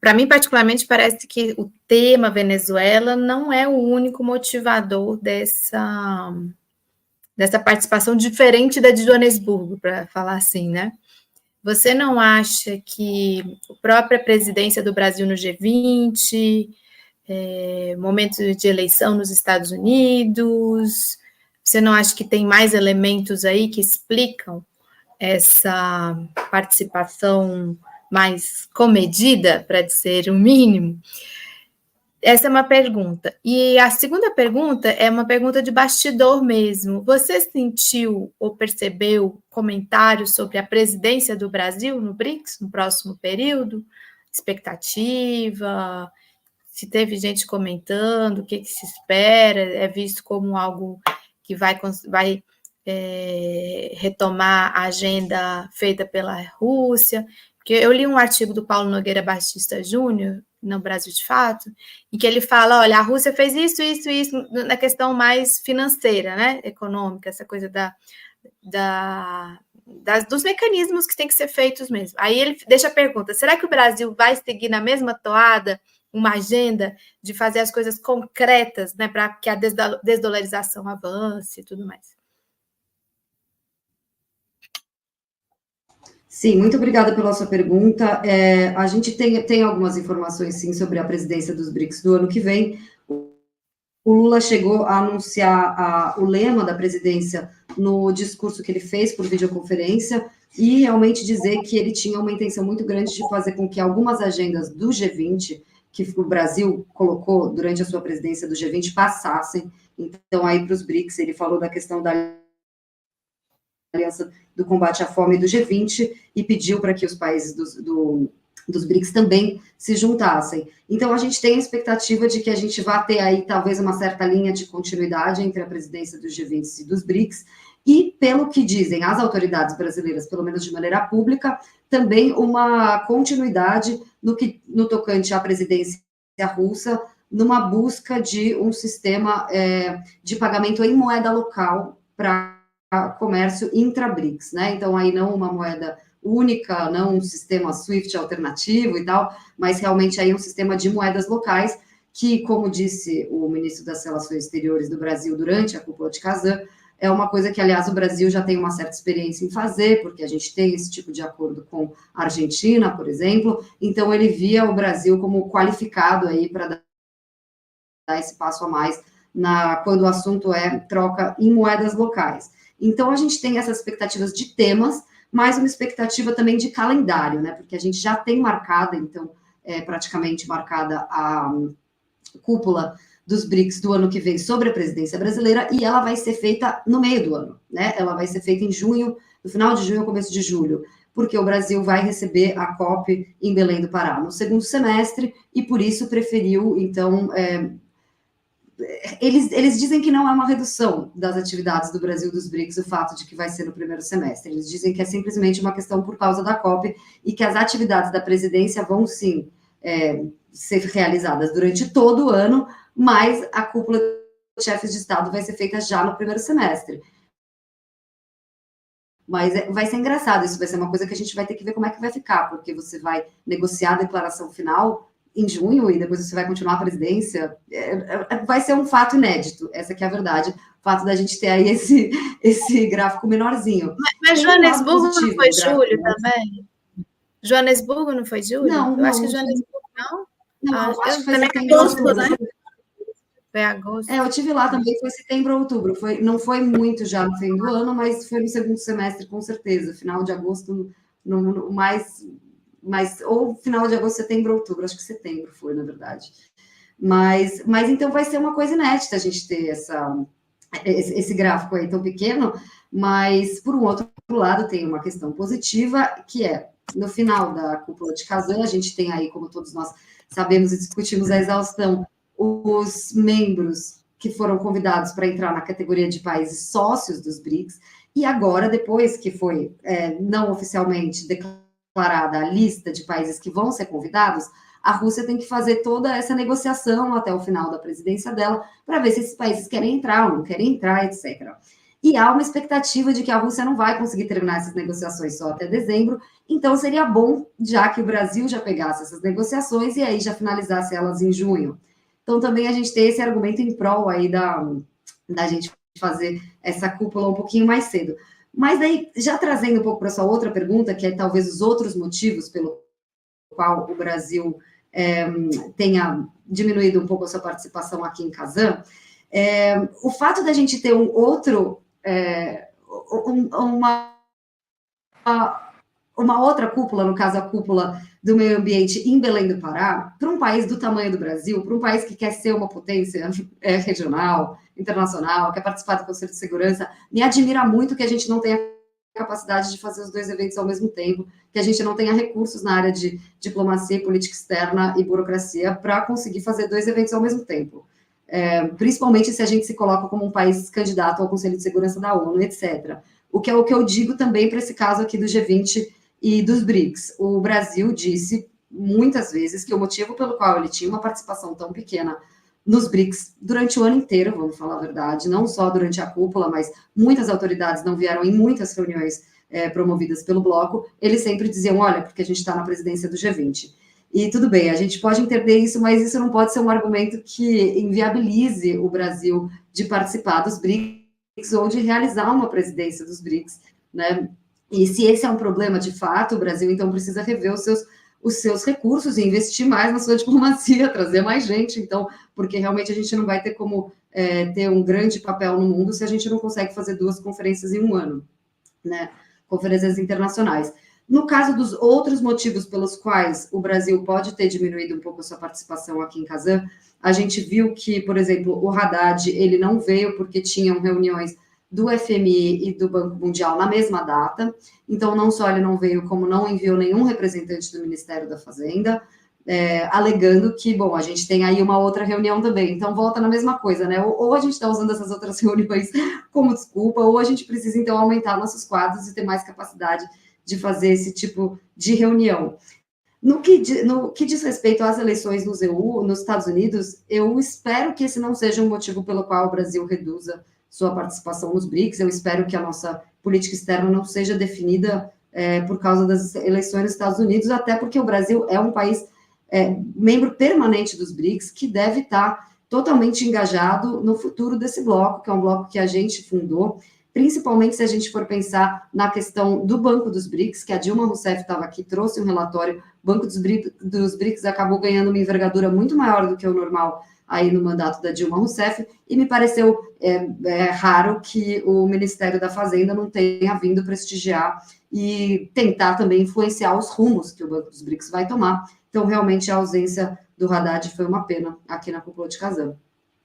para mim, particularmente, parece que o tema Venezuela não é o único motivador dessa participação, diferente da de Joanesburgo, para falar assim, né? Você não acha que a própria presidência do Brasil no G20, momento de eleição nos Estados Unidos, você não acha que tem mais elementos aí que explicam essa participação mais comedida, para dizer o mínimo? Essa é uma pergunta. E a segunda pergunta é uma pergunta de bastidor mesmo. Você sentiu ou percebeu comentários sobre a presidência do Brasil no BRICS no próximo período? Expectativa? Se teve gente comentando, o que se espera? É visto como algo que vai retomar a agenda feita pela Rússia? Porque eu li um artigo do Paulo Nogueira Batista Júnior, no Brasil de Fato, em que ele fala, olha, a Rússia fez isso, na questão mais financeira, né, econômica, essa coisa dos mecanismos que tem que ser feitos mesmo. Aí ele deixa a pergunta, será que o Brasil vai seguir na mesma toada, uma agenda de fazer as coisas concretas, né, para que a desdolarização avance e tudo mais? Sim, muito obrigada pela sua pergunta. A gente tem algumas informações, sim, sobre a presidência dos BRICS do ano que vem. O Lula chegou a anunciar o lema da presidência no discurso que ele fez por videoconferência e realmente dizer que ele tinha uma intenção muito grande de fazer com que algumas agendas do G20, que o Brasil colocou durante a sua presidência do G20, passassem. Então, aí para os BRICS, ele falou da questão da Aliança do Combate à Fome do G20 e pediu para que os países dos BRICS também se juntassem. Então, a gente tem a expectativa de que a gente vá ter aí, talvez, uma certa linha de continuidade entre a presidência do G20 e dos BRICS, e, pelo que dizem as autoridades brasileiras, pelo menos de maneira pública, também uma continuidade no tocante à presidência russa, numa busca de um sistema de pagamento em moeda local para comércio intra-BRICS, né? Então, aí não uma moeda única, não um sistema SWIFT alternativo e tal, mas realmente aí um sistema de moedas locais que, como disse o ministro das Relações Exteriores do Brasil durante a cúpula de Kazan, é uma coisa que, aliás, o Brasil já tem uma certa experiência em fazer, porque a gente tem esse tipo de acordo com a Argentina, por exemplo, então ele via o Brasil como qualificado aí para dar esse passo a mais quando o assunto é troca em moedas locais. Então, a gente tem essas expectativas de temas, mas uma expectativa também de calendário, né? Porque a gente já tem marcada, então, praticamente marcada a cúpula dos BRICS do ano que vem sobre a presidência brasileira, e ela vai ser feita no meio do ano, né? Ela vai ser feita em junho, no final de junho, começo de julho, porque o Brasil vai receber a COP em Belém do Pará no segundo semestre, e por isso preferiu, então, eles dizem que não é uma redução das atividades do Brasil dos BRICS, o fato de que vai ser no primeiro semestre. Eles dizem que é simplesmente uma questão por causa da COP e que as atividades da presidência vão, sim, ser realizadas durante todo o ano, mas a cúpula de chefes de Estado vai ser feita já no primeiro semestre. Mas vai ser engraçado, isso vai ser uma coisa que a gente vai ter que ver como é que vai ficar, porque você vai negociar a declaração final em junho, e depois você vai continuar a presidência, vai ser um fato inédito, essa que é a verdade, o fato da gente ter aí esse gráfico menorzinho. Mas Joanesburgo não foi julho também? Joanesburgo não foi julho? Não, eu acho que Joanesburgo não. Não, acho que foi setembro, outubro, né? Foi agosto. Eu tive lá também, foi setembro ou outubro, não foi muito já no fim do ano, mas foi no segundo semestre, com certeza, final de agosto, mas ou final de agosto, setembro, outubro, acho que setembro foi, na verdade. Mas então vai ser uma coisa inédita a gente ter esse gráfico aí tão pequeno, mas, por um outro lado, tem uma questão positiva, que é, no final da cúpula de Kazan, a gente tem aí, como todos nós sabemos e discutimos a exaustão, os membros que foram convidados para entrar na categoria de países sócios dos BRICS, e agora, depois que foi não oficialmente declarada a lista de países que vão ser convidados, a Rússia tem que fazer toda essa negociação até o final da presidência dela, para ver se esses países querem entrar ou não querem entrar, etc. e há uma expectativa de que a Rússia não vai conseguir terminar essas negociações só até dezembro, então seria bom, já que o Brasil já pegasse essas negociações e aí já finalizasse elas em junho. Então também a gente tem esse argumento em prol aí da gente fazer essa cúpula um pouquinho mais cedo. Mas aí, já trazendo um pouco para sua outra pergunta, que é talvez os outros motivos pelo qual o Brasil tenha diminuído um pouco a sua participação aqui em Kazan, o fato da gente ter uma outra cúpula, no caso a cúpula do meio ambiente em Belém do Pará, para um país do tamanho do Brasil, para um país que quer ser uma potência regional, internacional, quer participar do Conselho de Segurança, me admira muito que a gente não tenha capacidade de fazer os dois eventos ao mesmo tempo, que a gente não tenha recursos na área de diplomacia, política externa e burocracia para conseguir fazer dois eventos ao mesmo tempo. Principalmente se a gente se coloca como um país candidato ao Conselho de Segurança da ONU, etc. O que é o que eu digo também para esse caso aqui do G20 e dos BRICS. O Brasil disse muitas vezes que o motivo pelo qual ele tinha uma participação tão pequena nos BRICS durante o ano inteiro, vamos falar a verdade, não só durante a cúpula, mas muitas autoridades não vieram em muitas reuniões promovidas pelo bloco, eles sempre diziam, olha, porque a gente está na presidência do G20. E tudo bem, a gente pode entender isso, mas isso não pode ser um argumento que inviabilize o Brasil de participar dos BRICS ou de realizar uma presidência dos BRICS, né? E se esse é um problema de fato, o Brasil então precisa rever os seus recursos e investir mais na sua diplomacia, trazer mais gente, então, porque realmente a gente não vai ter como ter um grande papel no mundo se a gente não consegue fazer 2 conferências em um ano, né? Conferências internacionais. No caso dos outros motivos pelos quais o Brasil pode ter diminuído um pouco a sua participação aqui em Kazan, a gente viu que, por exemplo, o Haddad, ele não veio porque tinham reuniões do FMI e do Banco Mundial na mesma data, então não só ele não veio, como não enviou nenhum representante do Ministério da Fazenda, alegando que, bom, a gente tem aí uma outra reunião também, então volta na mesma coisa, né? Ou a gente está usando essas outras reuniões como desculpa, ou a gente precisa, então, aumentar nossos quadros e ter mais capacidade de fazer esse tipo de reunião. No que diz respeito às eleições nos Estados Unidos, eu espero que esse não seja um motivo pelo qual o Brasil reduza sua participação nos BRICS, eu espero que a nossa política externa não seja definida por causa das eleições nos Estados Unidos, até porque o Brasil é um país membro permanente dos BRICS, que deve estar totalmente engajado no futuro desse bloco, que é um bloco que a gente fundou, principalmente se a gente for pensar na questão do Banco dos BRICS, que a Dilma Rousseff estava aqui, trouxe um relatório, o Banco dos BRICS acabou ganhando uma envergadura muito maior do que o normal aí no mandato da Dilma Rousseff, e me pareceu raro que o Ministério da Fazenda não tenha vindo prestigiar e tentar também influenciar os rumos que o Banco dos BRICS vai tomar. Então, realmente, a ausência do Haddad foi uma pena aqui na cúpula de Kazan.